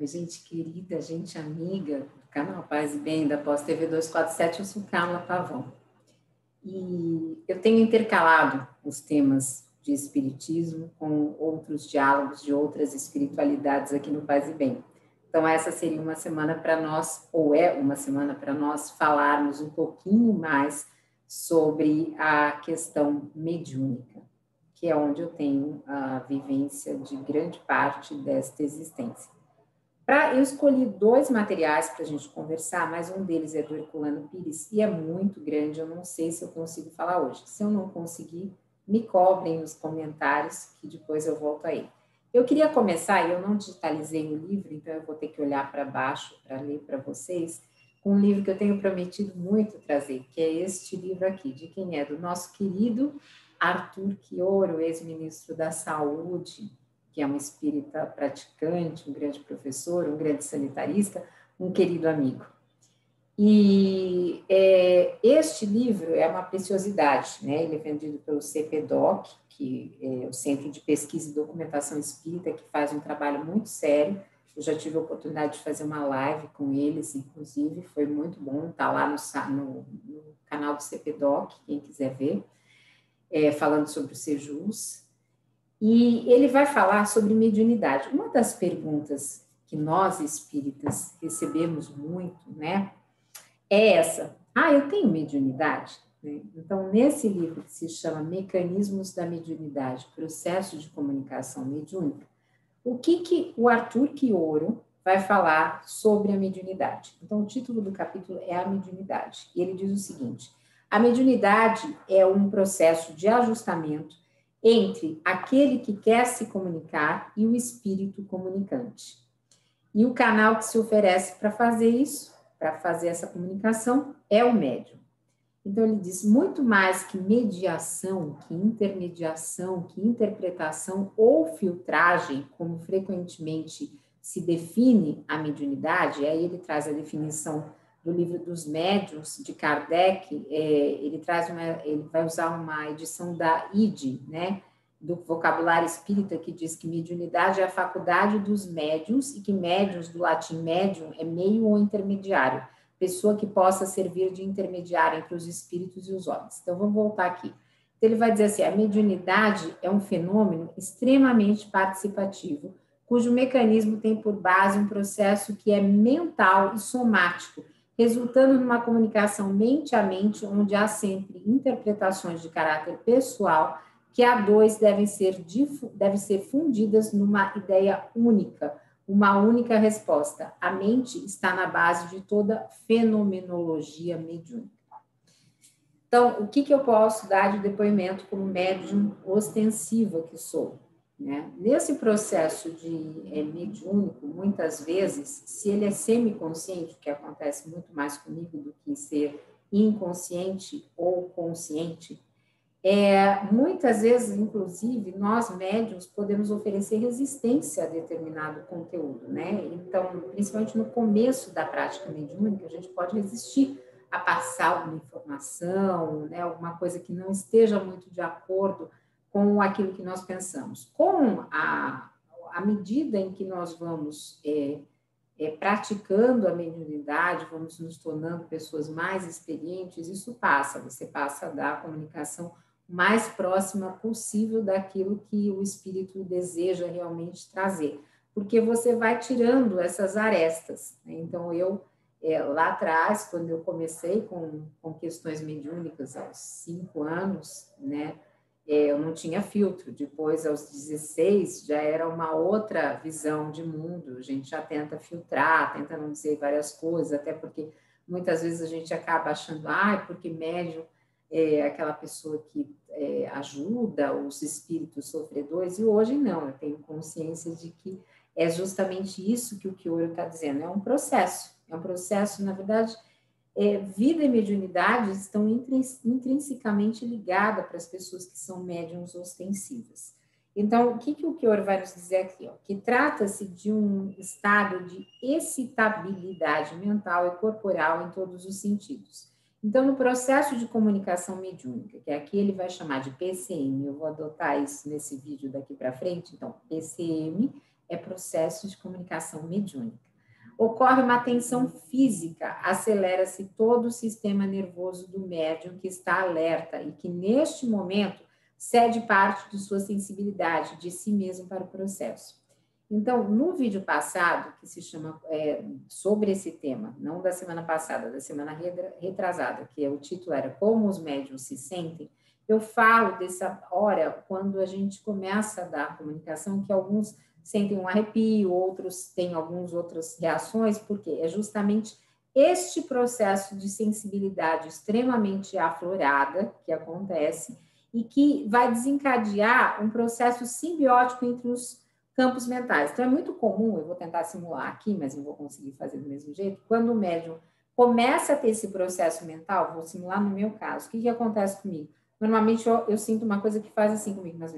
Oi, gente querida, gente amiga do canal Paz e Bem, da Pós TV 247, eu sou Carla Pavão. E eu tenho intercalado os temas de espiritismo com outros diálogos de outras espiritualidades aqui no Paz e Bem. Então, essa seria uma semana para nós, ou é uma semana para nós falarmos um pouquinho mais sobre a questão mediúnica, que é onde eu tenho a vivência de grande parte desta existência. Eu escolhi dois materiais para a gente conversar, mas um deles é do Herculano Pires e é muito grande, eu não sei se eu consigo falar hoje. Se eu não conseguir, me cobrem nos comentários, que depois eu volto aí. Eu queria começar, e eu não digitalizei o livro, então eu vou ter que olhar para baixo para ler para vocês, com um livro que eu tenho prometido muito trazer, que é este livro aqui, de quem é? Do nosso querido Arthur Quioro, ex-ministro da Saúde, que é um espírita praticante, um grande professor, um grande sanitarista, um querido amigo. E este livro é uma preciosidade, né? Ele é vendido pelo CPDOC, que é o Centro de Pesquisa e Documentação Espírita, que faz um trabalho muito sério. Eu já tive a oportunidade de fazer uma live com eles, inclusive, foi muito bom, está lá no canal do CPDOC, quem quiser ver, falando sobre o Sejus. E ele vai falar sobre mediunidade. Uma das perguntas que nós espíritas recebemos muito, né, é essa: eu tenho mediunidade? Né? Então, nesse livro que se chama Mecanismos da Mediunidade, Processo de Comunicação Mediúnica, o que o Arthur Quioro vai falar sobre a mediunidade? Então, o título do capítulo é A Mediunidade. E ele diz o seguinte: a mediunidade é um processo de ajustamento entre aquele que quer se comunicar e o espírito comunicante. E o canal que se oferece para fazer isso, para fazer essa comunicação, é o médium. Então, ele diz: muito mais que mediação, que intermediação, que interpretação ou filtragem, como frequentemente se define a mediunidade, aí ele traz a definição do Livro dos Médiuns, de Kardec, ele vai usar uma edição da ID, né, do Vocabulário Espírita, que diz que mediunidade é a faculdade dos médiuns, e que médiuns, do latim médium, é meio ou intermediário, pessoa que possa servir de intermediário entre os espíritos e os homens. Então, vamos voltar aqui. Então, ele vai dizer assim: a mediunidade é um fenômeno extremamente participativo, cujo mecanismo tem por base um processo que é mental e somático, resultando numa comunicação mente a mente, onde há sempre interpretações de caráter pessoal, que a dois devem ser fundidas numa ideia única, uma única resposta. A mente está na base de toda fenomenologia mediúnica. Então, o que eu posso dar de depoimento como médium ostensiva que sou? Né? Nesse processo de mediúnico, muitas vezes, se ele é semiconsciente, que acontece muito mais comigo do que ser inconsciente ou consciente, muitas vezes, inclusive, nós médiuns podemos oferecer resistência a determinado conteúdo, né? Então, principalmente no começo da prática mediúnica, a gente pode resistir a passar alguma informação, né? Alguma coisa que não esteja muito de acordo com aquilo que nós pensamos. Com a medida em que nós vamos praticando a mediunidade, vamos nos tornando pessoas mais experientes, isso passa, você passa a dar a comunicação mais próxima possível daquilo que o espírito deseja realmente trazer, porque você vai tirando essas arestas, né? Então, lá atrás, quando eu comecei com questões mediúnicas, aos 5 anos, né, eu não tinha filtro. Depois, aos 16, já era uma outra visão de mundo. A gente já tenta filtrar, tenta não dizer várias coisas, até porque muitas vezes a gente acaba achando, porque médium é aquela pessoa que ajuda os espíritos sofredores, e hoje não, eu tenho consciência de que é justamente isso que o Quioro está dizendo, é um processo, na verdade. Vida e mediunidade estão intrinsecamente ligadas para as pessoas que são médiums ostensivas. Então, o que o Quioro vai nos dizer aqui? Que trata-se de um estado de excitabilidade mental e corporal em todos os sentidos. Então, no processo de comunicação mediúnica, que aqui ele vai chamar de PCM, eu vou adotar isso nesse vídeo daqui para frente. Então, PCM é processo de comunicação mediúnica. Ocorre uma tensão física, acelera-se todo o sistema nervoso do médium que está alerta e que, neste momento, cede parte de sua sensibilidade, de si mesmo para o processo. Então, no vídeo passado, que se chama sobre esse tema, não da semana passada, da semana retrasada, que o título era Como os médiuns se sentem, eu falo dessa hora quando a gente começa a dar a comunicação, que alguns sentem um arrepio, outros têm algumas outras reações, porque é justamente este processo de sensibilidade extremamente aflorada que acontece e que vai desencadear um processo simbiótico entre os campos mentais. Então, é muito comum, eu vou tentar simular aqui, mas não vou conseguir fazer do mesmo jeito, quando o médium começa a ter esse processo mental, vou simular no meu caso, o que acontece comigo? Normalmente, eu sinto uma coisa que faz assim comigo, mas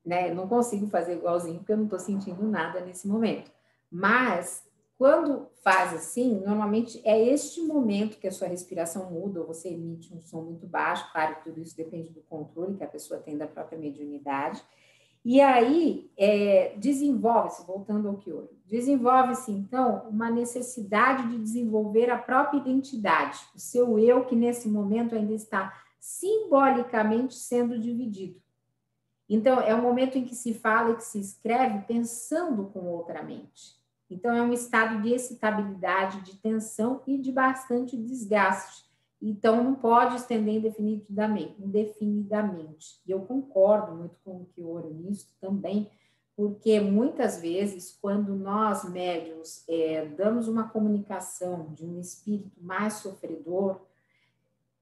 né? Eu não consigo fazer igualzinho, porque eu não estou sentindo nada nesse momento. Mas, quando faz assim, normalmente é este momento que a sua respiração muda, ou você emite um som muito baixo, claro, tudo isso depende do controle que a pessoa tem da própria mediunidade. E aí, desenvolve-se, voltando ao Kyoto, desenvolve-se, então, uma necessidade de desenvolver a própria identidade, o seu eu, que nesse momento ainda está simbolicamente sendo dividido. Então, é um momento em que se fala e que se escreve pensando com outra mente. Então, é um estado de excitabilidade, de tensão e de bastante desgaste. Então, não pode estender indefinidamente. E eu concordo muito com o Kioro nisso também, porque muitas vezes, quando nós, médiuns, damos uma comunicação de um espírito mais sofredor,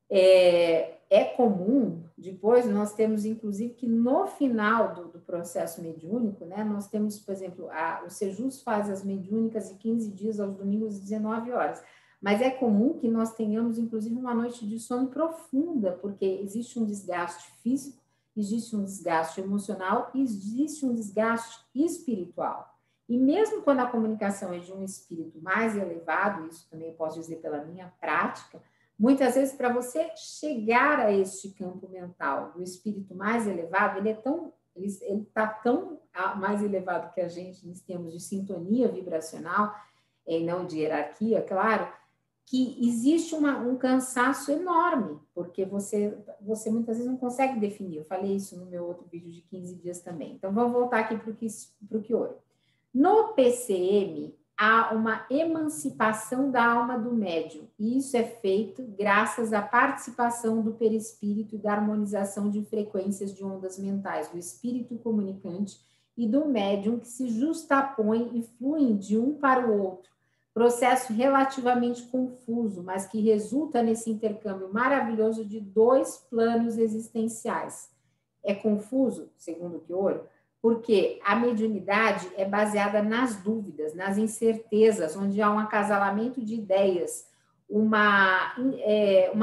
é comum, depois nós temos, inclusive, que no final do processo mediúnico, né, nós temos, por exemplo, o Sejus faz as mediúnicas de 15 dias aos domingos às 19 horas, mas é comum que nós tenhamos, inclusive, uma noite de sono profunda, porque existe um desgaste físico, existe um desgaste emocional e existe um desgaste espiritual. E mesmo quando a comunicação é de um espírito mais elevado, isso também eu posso dizer pela minha prática, muitas vezes, para você chegar a este campo mental do espírito mais elevado, ele está tão mais elevado que a gente, em termos de sintonia vibracional, e não de hierarquia, claro, que existe um cansaço enorme, porque você muitas vezes não consegue definir. Eu falei isso no meu outro vídeo de 15 dias também. Então, vamos voltar aqui para o Kioro. No PCM, há uma emancipação da alma do médium, e isso é feito graças à participação do perispírito e da harmonização de frequências de ondas mentais, do espírito comunicante e do médium, que se justapõem e fluem de um para o outro. Processo relativamente confuso, mas que resulta nesse intercâmbio maravilhoso de dois planos existenciais. É confuso, segundo o Kioro, porque a mediunidade é baseada nas dúvidas, nas incertezas, onde há um acasalamento de ideias, uma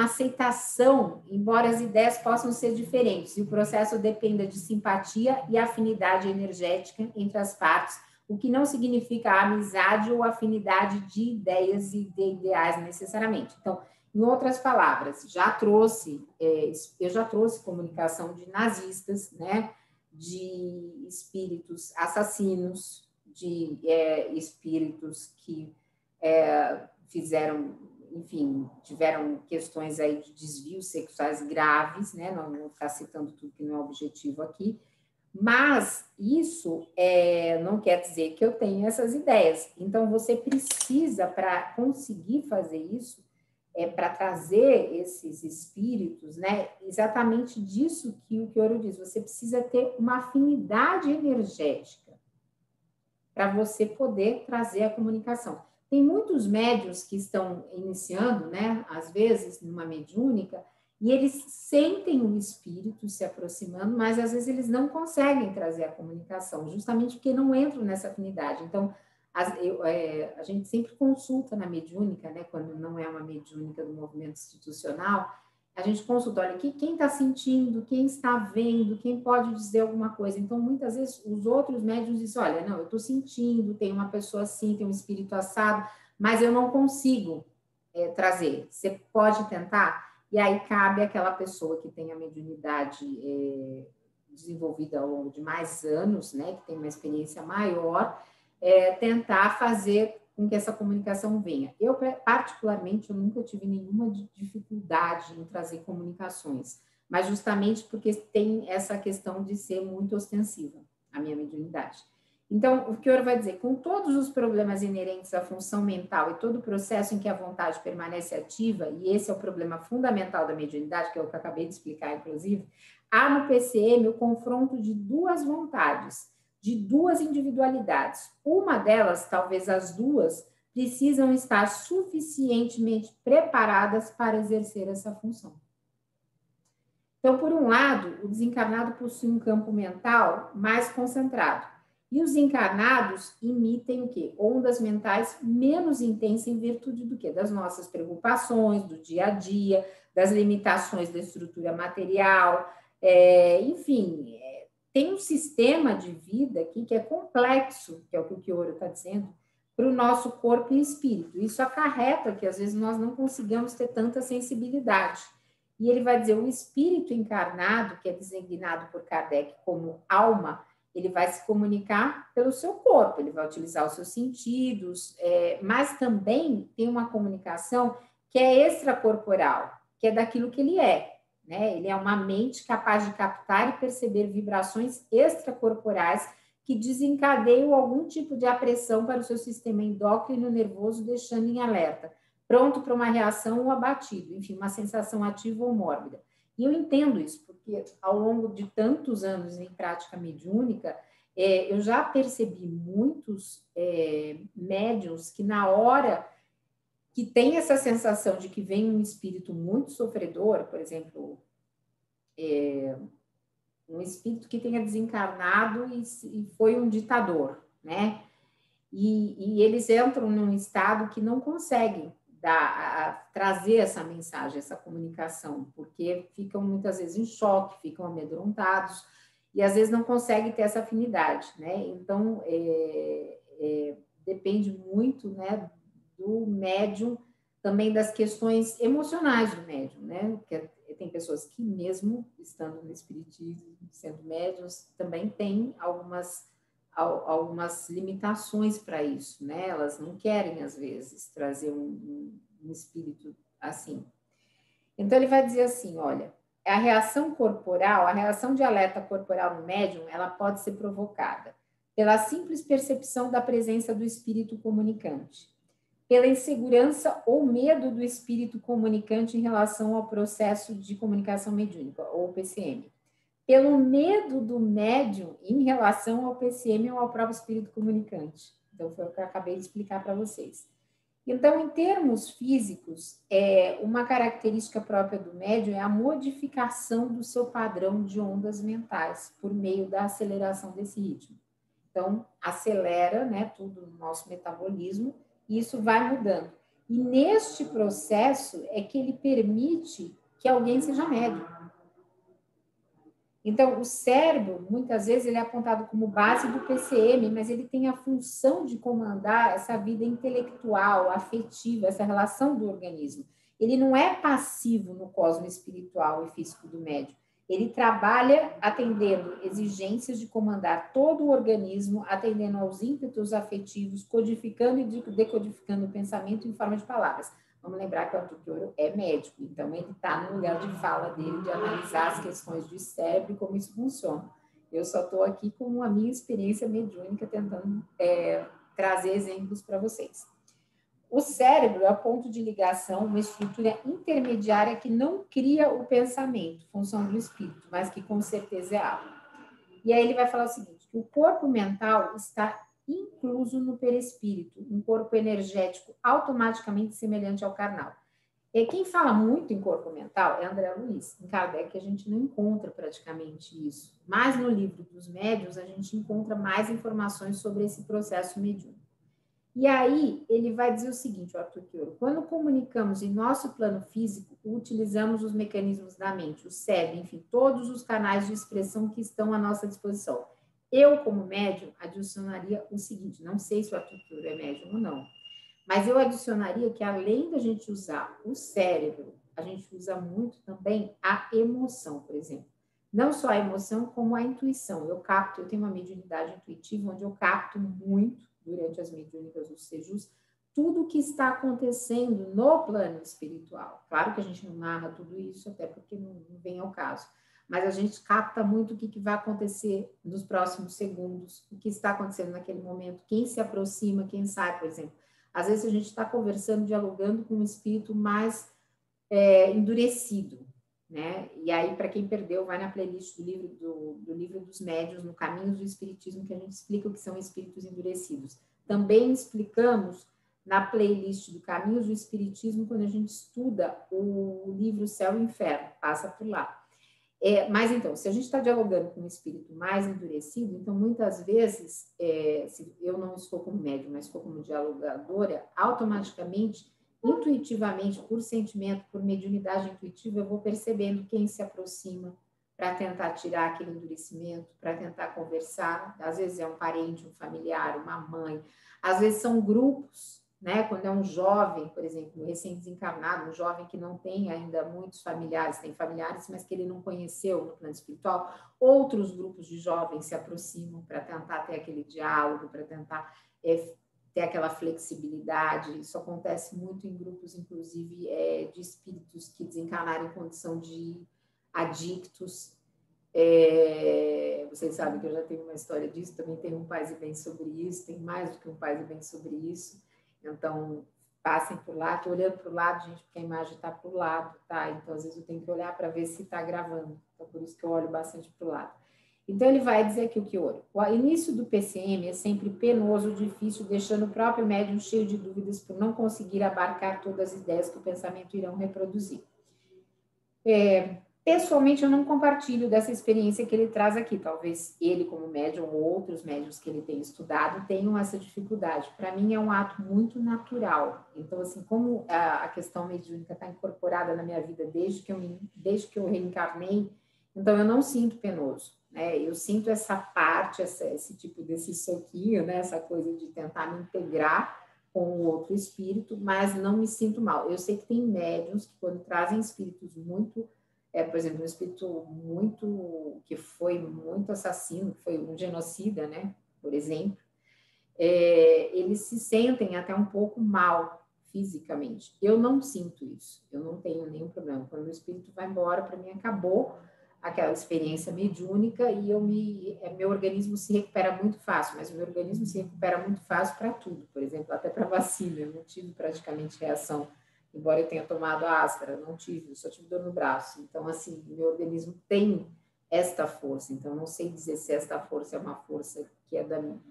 aceitação, embora as ideias possam ser diferentes, e o processo dependa de simpatia e afinidade energética entre as partes, o que não significa amizade ou afinidade de ideias e de ideais necessariamente. Então, em outras palavras, eu já trouxe comunicação de nazistas, né? De espíritos assassinos, de espíritos que tiveram questões aí de desvios sexuais graves, né? Não vou ficar citando tudo que não é objetivo aqui, mas isso não quer dizer que eu tenho essas ideias. Então, você precisa, para conseguir fazer isso, para trazer esses espíritos, né? Exatamente disso que o Kioro diz. Você precisa ter uma afinidade energética para você poder trazer a comunicação. Tem muitos médiuns que estão iniciando, né? Às vezes, numa mediúnica, e eles sentem o espírito se aproximando, mas às vezes eles não conseguem trazer a comunicação, justamente porque não entram nessa afinidade. Então, a gente sempre consulta na mediúnica, né, quando não é uma mediúnica do movimento institucional, a gente consulta, olha, quem está sentindo, quem está vendo, quem pode dizer alguma coisa. Então, muitas vezes, os outros médiuns dizem, olha, não, eu estou sentindo, tem uma pessoa assim, tem um espírito assado, mas eu não consigo trazer. Você pode tentar? E aí cabe àquela pessoa que tem a mediunidade desenvolvida ao longo de mais anos, né, que tem uma experiência maior, tentar fazer com que essa comunicação venha. Eu, particularmente, eu nunca tive nenhuma dificuldade em trazer comunicações, mas justamente porque tem essa questão de ser muito ostensiva, a minha mediunidade. Então, o que o Ouro vai dizer? Com todos os problemas inerentes à função mental e todo o processo em que a vontade permanece ativa, e esse é o problema fundamental da mediunidade, que é o que eu acabei de explicar, inclusive, há no PCM o confronto de duas vontades, de duas individualidades. Uma delas, talvez as duas, precisam estar suficientemente preparadas para exercer essa função. Então, por um lado, o desencarnado possui um campo mental mais concentrado. E os encarnados imitem o quê? Ondas mentais menos intensas em virtude do quê? Das nossas preocupações, do dia a dia, das limitações da estrutura material, enfim, tem um sistema de vida aqui que é complexo, que é o que o Kioro está dizendo, para o nosso corpo e espírito. Isso acarreta que, às vezes, nós não consigamos ter tanta sensibilidade. E ele vai dizer, o espírito encarnado, que é designado por Kardec como alma, ele vai se comunicar pelo seu corpo, ele vai utilizar os seus sentidos, mas também tem uma comunicação que é extracorporal, que é daquilo que ele é, né? Ele é uma mente capaz de captar e perceber vibrações extracorporais que desencadeiam algum tipo de apressão para o seu sistema endócrino nervoso, deixando em alerta, pronto para uma reação ou abatido, enfim, uma sensação ativa ou mórbida. E eu entendo isso, porque ao longo de tantos anos em prática mediúnica, eu já percebi muitos médiuns que na hora que tem essa sensação de que vem um espírito muito sofredor, por exemplo, um espírito que tenha desencarnado e foi um ditador, né? E eles entram num estado que não conseguem trazer essa mensagem, essa comunicação, porque ficam muitas vezes em choque, ficam amedrontados e às vezes não conseguem ter essa afinidade, né? Então, depende muito, né, do médium, também das questões emocionais do médium, né? Porque tem pessoas que mesmo estando no espiritismo, sendo médiums, também têm algumas limitações para isso, né? Elas não querem, às vezes, trazer um espírito assim. Então, ele vai dizer assim, olha, a reação corporal, a reação de alerta corporal no médium, ela pode ser provocada pela simples percepção da presença do espírito comunicante, pela insegurança ou medo do espírito comunicante em relação ao processo de comunicação mediúnica, ou PCM, pelo medo do médium em relação ao PCM ou ao próprio espírito comunicante. Então, foi o que eu acabei de explicar para vocês. Então, em termos físicos, uma característica própria do médium é a modificação do seu padrão de ondas mentais por meio da aceleração desse ritmo. Então, acelera, né, tudo no nosso metabolismo e isso vai mudando. E neste processo é que ele permite que alguém seja médium. Então, o cérebro, muitas vezes, ele é apontado como base do PCM, mas ele tem a função de comandar essa vida intelectual, afetiva, essa relação do organismo. Ele não é passivo no cosmo espiritual e físico do médium. Ele trabalha atendendo exigências de comandar todo o organismo, atendendo aos ímpetos afetivos, codificando e decodificando o pensamento em forma de palavras. Vamos lembrar que o Arthur Kioro é médico, então ele está no lugar de fala dele, de analisar as questões do cérebro e como isso funciona. Eu só estou aqui com a minha experiência mediúnica, tentando trazer exemplos para vocês. O cérebro é o ponto de ligação, uma estrutura intermediária que não cria o pensamento, função do espírito, mas que com certeza é algo. E aí ele vai falar o seguinte, que o corpo mental está incluso no perispírito, um corpo energético automaticamente semelhante ao carnal. E quem fala muito em corpo mental é André Luiz. Em Kardec a gente não encontra praticamente isso, mas no livro dos médiuns a gente encontra mais informações sobre esse processo mediúnico. E aí ele vai dizer o seguinte, o Arthur Kioro, quando comunicamos em nosso plano físico, utilizamos os mecanismos da mente, o cérebro, enfim, todos os canais de expressão que estão à nossa disposição. Eu, como médium, adicionaria o seguinte, não sei se o Arthur Kioro é médium ou não, mas eu adicionaria que além da gente usar o cérebro, a gente usa muito também a emoção, por exemplo. não só a emoção, como a intuição. Eu tenho uma mediunidade intuitiva, onde eu capto muito, durante as mediúnicas dos sejus, tudo o que está acontecendo no plano espiritual. Claro que a gente não narra tudo isso, até porque não vem ao caso, mas a gente capta muito o que vai acontecer nos próximos segundos, o que está acontecendo naquele momento, quem se aproxima, quem sai, por exemplo. Às vezes a gente está conversando, dialogando com um espírito mais endurecido, né? E aí, para quem perdeu, vai na playlist do livro dos médiuns, no Caminhos do Espiritismo, que a gente explica o que são espíritos endurecidos. Também explicamos na playlist do Caminhos do Espiritismo, quando a gente estuda o livro Céu e Inferno, passa por lá. Mas então, se a gente está dialogando com um espírito mais endurecido, então muitas vezes, se eu não estou como médium, mas estou como dialogadora, automaticamente, intuitivamente, por sentimento, por mediunidade intuitiva, eu vou percebendo quem se aproxima para tentar tirar aquele endurecimento, para tentar conversar. Às vezes é um parente, um familiar, uma mãe, às vezes são grupos, né? Quando é um jovem, por exemplo, recém-desencarnado, um jovem que não tem ainda muitos familiares, tem familiares, mas que ele não conheceu no plano espiritual, outros grupos de jovens se aproximam para tentar ter aquele diálogo, para tentar ter aquela flexibilidade. Isso acontece muito em grupos, inclusive, de espíritos que desencarnaram em condição de adictos. Vocês sabem que eu já tenho uma história disso, também tenho um Paz e Bem sobre isso, tem mais do que um Paz e Bem sobre isso. Então, passem por lá. Estou olhando para o lado, gente, porque a imagem está para o lado, tá? Então, às vezes eu tenho que olhar para ver se está gravando. Então, por isso que eu olho bastante para o lado. Então, ele vai dizer aqui o que ouro. O início do PCM é sempre penoso, difícil, deixando o próprio médium cheio de dúvidas por não conseguir abarcar todas as ideias que o pensamento irão reproduzir. Pessoalmente, eu não compartilho dessa experiência que ele traz aqui. Talvez ele, como médium, ou outros médiums que ele tem estudado, tenham essa dificuldade. Para mim, é um ato muito natural. Então, assim, como a questão mediúnica está incorporada na minha vida desde que eu reencarnei, então eu não sinto penoso, né? Eu sinto essa parte, esse tipo desse soquinho, né? Essa coisa de tentar me integrar com o outro espírito, mas não me sinto mal. Eu sei que tem médiums que, quando trazem espíritos muito... por exemplo, um espírito que foi muito assassino, que foi um genocida, né? Por exemplo, eles se sentem até um pouco mal fisicamente. Eu não sinto isso, eu não tenho nenhum problema. Quando o espírito vai embora, para mim acabou aquela experiência mediúnica e meu organismo se recupera muito fácil, mas o meu organismo se recupera muito fácil para tudo, por exemplo, até para vacina. Eu não tive praticamente reação, embora eu tenha tomado a Astra, não tive, só tive dor no braço. Então, assim, meu organismo tem esta força. Então, não sei dizer se esta força é uma força que é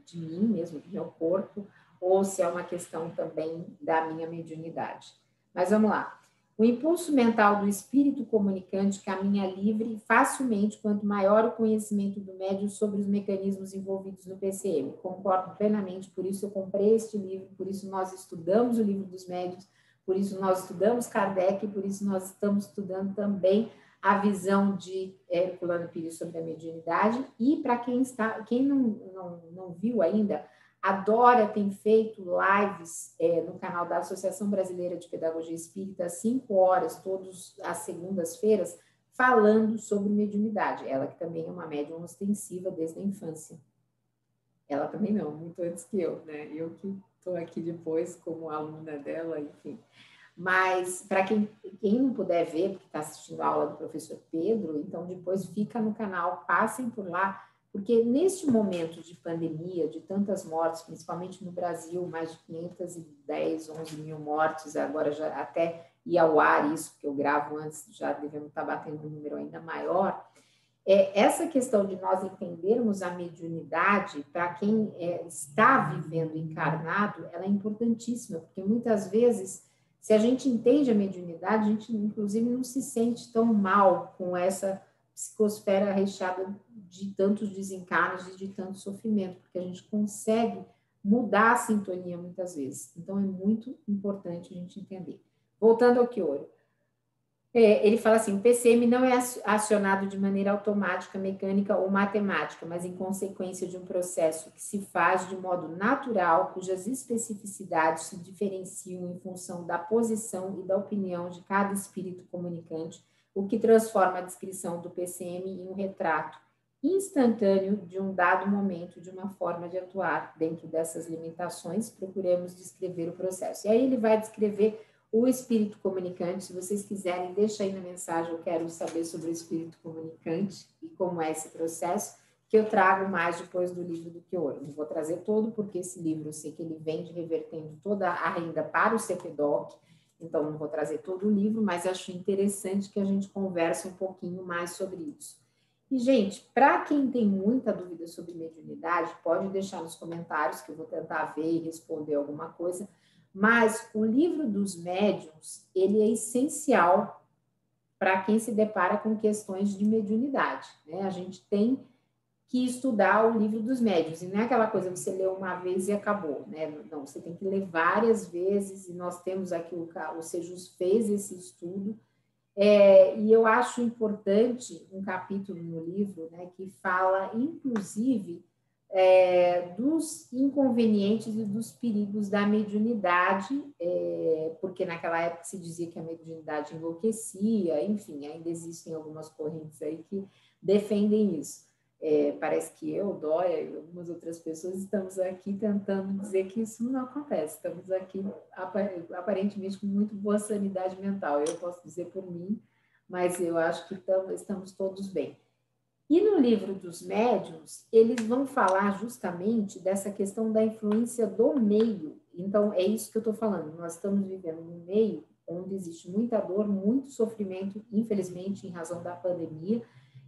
de mim mesmo, do meu corpo, ou se é uma questão também da minha mediunidade. Mas vamos lá. O impulso mental do espírito comunicante caminha livre e facilmente quanto maior o conhecimento do médium sobre os mecanismos envolvidos no PCM. Concordo plenamente, por isso eu comprei este livro, por isso nós estudamos o livro dos médiuns, por isso nós estudamos Kardec, por isso nós estamos estudando também a visão de Herculano Pires sobre a mediunidade. E para quem não viu ainda, a Dora tem feito lives no canal da Associação Brasileira de Pedagogia Espírita, às 5 horas, todas as segundas-feiras, falando sobre mediunidade. Ela que também é uma médium ostensiva desde a infância. Ela também não, muito antes que eu, né? Eu que estou aqui depois como aluna dela, enfim. Mas, para quem não puder ver, porque está assistindo a aula do professor Pedro, então depois fica no canal, passem por lá, porque neste momento de pandemia, de tantas mortes, principalmente no Brasil, mais de 510, 11 mil mortes, agora já até ir ao ar isso, que eu gravo antes, já devemos estar batendo um número ainda maior. Essa questão de nós entendermos a mediunidade, para quem está vivendo encarnado, ela é importantíssima, porque muitas vezes, se a gente entende a mediunidade, a gente, inclusive, não se sente tão mal com essa psicosfera recheada de tantos desencarnos e de tanto sofrimento, porque a gente consegue mudar a sintonia muitas vezes. Então, é muito importante a gente entender. Voltando ao Quioro. Ele fala assim, o PCM não é acionado de maneira automática, mecânica ou matemática, mas em consequência de um processo que se faz de modo natural, cujas especificidades se diferenciam em função da posição e da opinião de cada espírito comunicante, o que transforma a descrição do PCM em um retrato instantâneo de um dado momento, de uma forma de atuar. Dentro dessas limitações, procuremos descrever o processo. E aí ele vai descrever o espírito comunicante. Se vocês quiserem, deixa aí na mensagem, eu quero saber sobre o espírito comunicante e como é esse processo, que eu trago mais depois do livro do Kyoro. Não vou trazer todo, porque esse livro eu sei que ele vende revertendo toda a renda para o CPDOC, então não vou trazer todo o livro, mas acho interessante que a gente converse um pouquinho mais sobre isso. E, gente, para quem tem muita dúvida sobre mediunidade, pode deixar nos comentários que eu vou tentar ver e responder alguma coisa, mas o livro dos médiuns, ele é essencial para quem se depara com questões de mediunidade, né? A gente tem que estudar o livro dos médiuns, e não é aquela coisa que você lê uma vez e acabou, né? Não, você tem que ler várias vezes, e nós temos aqui, o Sejus fez esse estudo, e eu acho importante um capítulo no livro, né, que fala, inclusive, dos inconvenientes e dos perigos da mediunidade, porque naquela época se dizia que a mediunidade enlouquecia, enfim, ainda existem algumas correntes aí que defendem isso. Parece que eu, Dóia e algumas outras pessoas estamos aqui tentando dizer que isso não acontece. Estamos aqui aparentemente com muito boa sanidade mental. Eu posso dizer por mim, mas eu acho que estamos todos bem. E no livro dos médiuns, eles vão falar justamente dessa questão da influência do meio. Então, é isso que eu estou falando. Nós estamos vivendo num meio onde existe muita dor, muito sofrimento, infelizmente, em razão da pandemia,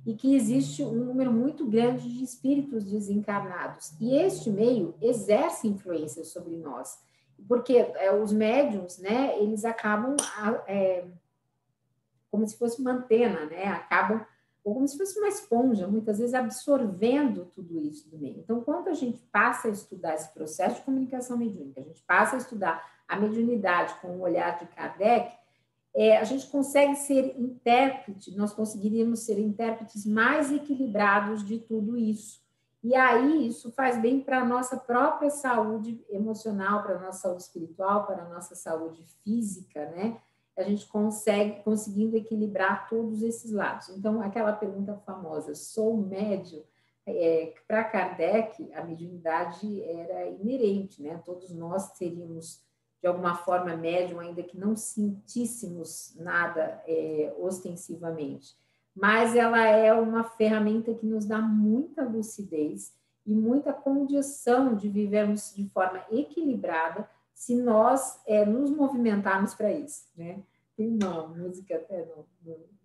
e que existe um número muito grande de espíritos desencarnados. E este meio exerce influência sobre nós, porque os médiuns, né, eles acabam como se fosse uma antena, né, acabam, ou como se fosse uma esponja, muitas vezes absorvendo tudo isso do meio. Então, quando a gente passa a estudar esse processo de comunicação mediúnica, a gente passa a estudar a mediunidade com o olhar de Kardec, a gente consegue ser intérprete, nós conseguiríamos ser intérpretes mais equilibrados de tudo isso. E aí isso faz bem para a nossa própria saúde emocional, para a nossa saúde espiritual, para a nossa saúde física, né? A gente conseguindo equilibrar todos esses lados. Então, aquela pergunta famosa, sou médium? Para Kardec, a mediunidade era inerente, né? Todos nós seríamos de alguma forma médium, ainda que não sentíssemos nada ostensivamente. Mas ela é uma ferramenta que nos dá muita lucidez e muita condição de vivermos de forma equilibrada se nós nos movimentarmos para isso, né? Tem uma música até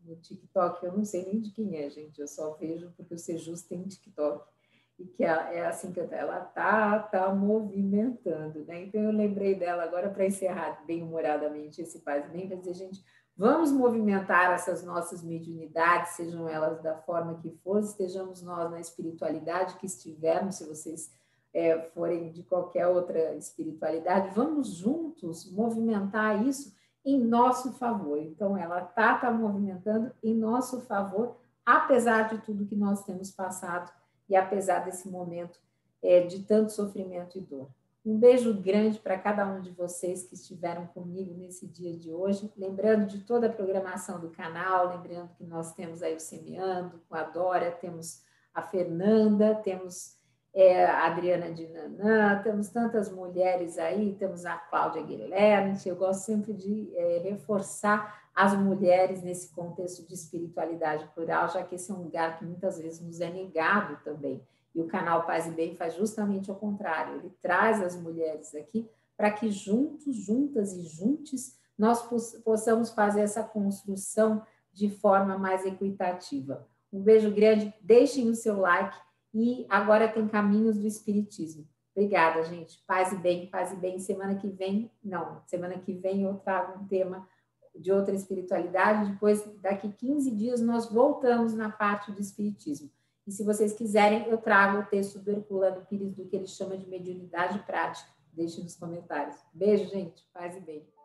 no TikTok, eu não sei nem de quem é, gente, eu só vejo porque o Sejus tem TikTok, e que é assim que ela tá movimentando, né? Então eu lembrei dela agora para encerrar bem-humoradamente esse Paz e Bem, para dizer, gente, vamos movimentar essas nossas mediunidades, sejam elas da forma que for, estejamos nós na espiritualidade que estivermos, se vocês forem de qualquer outra espiritualidade, vamos juntos movimentar isso em nosso favor. Então ela tá movimentando em nosso favor, apesar de tudo que nós temos passado e apesar desse momento de tanto sofrimento e dor. Um beijo grande para cada um de vocês que estiveram comigo nesse dia de hoje, lembrando de toda a programação do canal, lembrando que nós temos aí o Semeando, com a Dória, temos a Fernanda, temos a Adriana de Nanã, temos tantas mulheres aí, temos a Cláudia Guilherme, eu gosto sempre de reforçar as mulheres nesse contexto de espiritualidade plural, já que esse é um lugar que muitas vezes nos é negado também. E o canal Paz e Bem faz justamente ao contrário, ele traz as mulheres aqui para que juntos, juntas e juntos nós possamos fazer essa construção de forma mais equitativa. Um beijo grande, deixem o seu like e agora tem Caminhos do Espiritismo. Obrigada, gente. Paz e bem, paz e bem. Semana que vem eu trago um tema de outra espiritualidade, depois, daqui 15 dias, nós voltamos na parte do espiritismo. E se vocês quiserem, eu trago o texto do Herculano Pires, do que ele chama de mediunidade prática. Deixe nos comentários. Beijo, gente. Paz e bem.